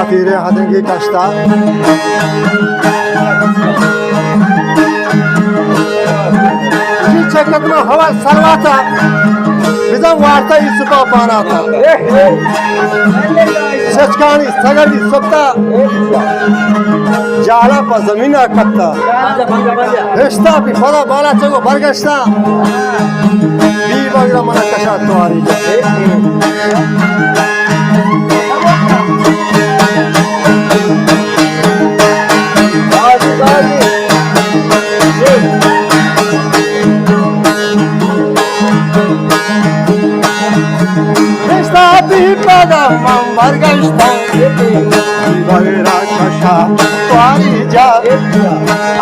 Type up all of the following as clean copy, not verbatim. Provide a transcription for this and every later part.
Tire hadengi kaçta Şu çekatma hava salvata Bizim varta isupa panata Sechkani sagadi sabta Jala pa zamina katta Rishta pi khoda bala chago bargashta Bi bagra mana kasha tuari Pada mambargashta Vira kasha tuari ja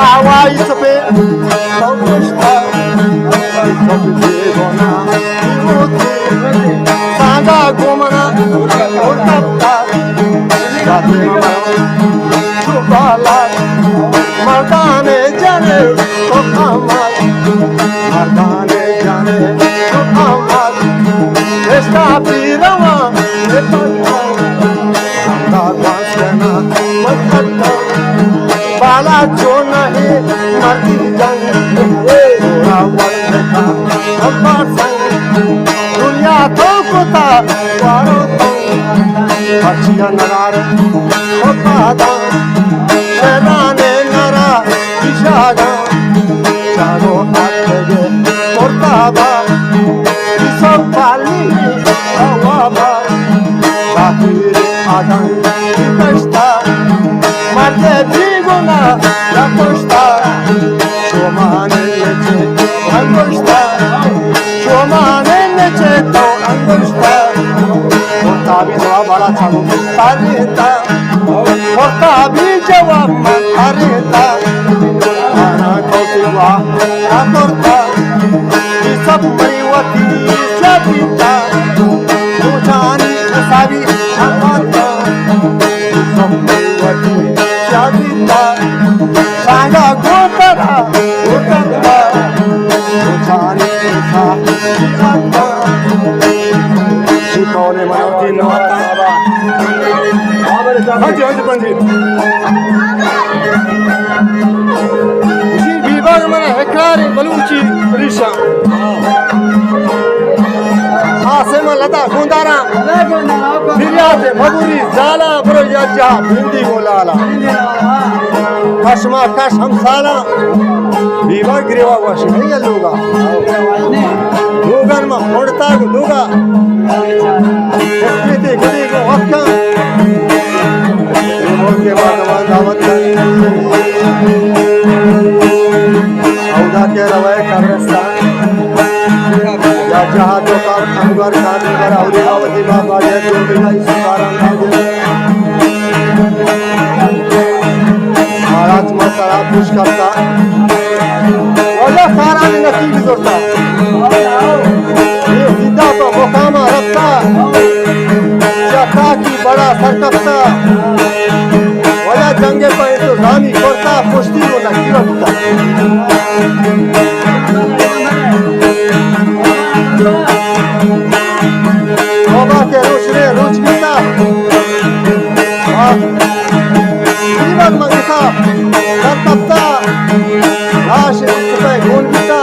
Awai sape Saukashta Sape gona Imuti Saga gomana Urtapta Sate Chupala Mardane jane Tokhamat Mardane jane Tokhamat Esta pirama Bala jo nahi marti jang Ora wardeka Ammar sang Dunya to kota Waro to Achiya narar Otada Shenane nara Ishaga Charo atlege Portaba Isam pali Awaba Bakire adan Ikashta Marte bigona Rakoshta Shomane leche Angoshta Shomane leche to Angoshta Portabi jawab bala chalu Tarita Portabi jawab Tarita Ana kautiwa Rakorta Isab mariwati Sabita Mujani Sabi Amata Isab mariwati Sabita Saga Gopara Utapa Mujani Sabi Amata Balochi Risha आसे में लता गुंदारा फिरियाते भगुरी जाला बरोया जा भिंडी गोलाला कशमा कश हमसाला बीवा ग्रेवा wash नहीं है लोगा लोगन में मोड़ता गुदुगा स्थिति गदी को वक्का के बाद दावत औदा के रवाय कब्रिस्तान या जहाँ तो कार अंगर कानगर औरंगाबादी बाबा ये जो बिना इस कारण महाराज मसाला पुश करता वजह सारा ने नकी भी जोड़ता ये सीधा तो मुकामा रखता जता की बड़ा सरकफ्ता वजह जंगे पर तो जामी करता पुष्टि को नकी रखता बाबा के रोशने रोज गिरता जीवन मंगता करता लाश सुबह खून पीता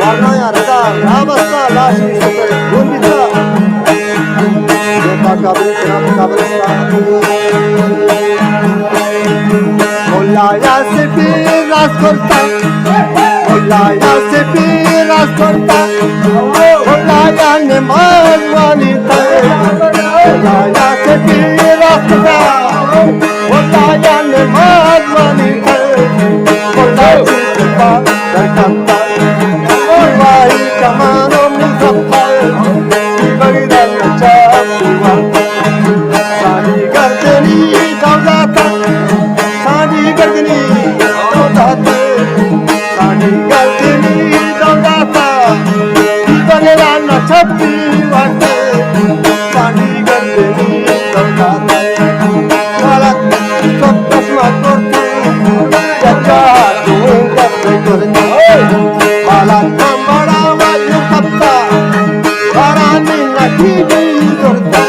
वारना रदा राबस्ता लाश सुबह खून पीता देखा कब्रिस्तान मोलाया से भी राज करता मोलाया से भी राज करता मोलाया ने मारवानी थे मोलाया से भी राज करता मोलाया ने मारवानी थे मोलाया से बात करता मोलाई कमानो मुसफ्फा बगदाद में चाहूँगा सानी गर्दनी दौलता सानी गर्दनी दौलता सानी गर्दनी दौलता बगला न छपी वाटे सानी गर्दनी दौलता गलत सब कसमा करते जजा तू करते करते बाला बड़ा वायु कप्ता बारानी नदी भी करता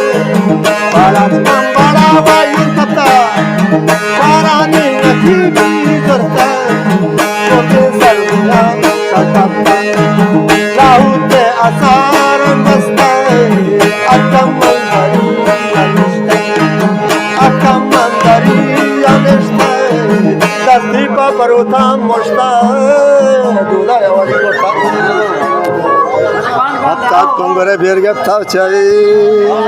बाला बड़ा वायु कप्ता बारानी नदी भी करता छोटे सरगुना सकप्ता राहुते आसार बसता अकम मंदरी अनिष्टा दीपा परोता मोश्ता दूधा आवाज करता अब ताक कंगरे बेर गया था चाहिए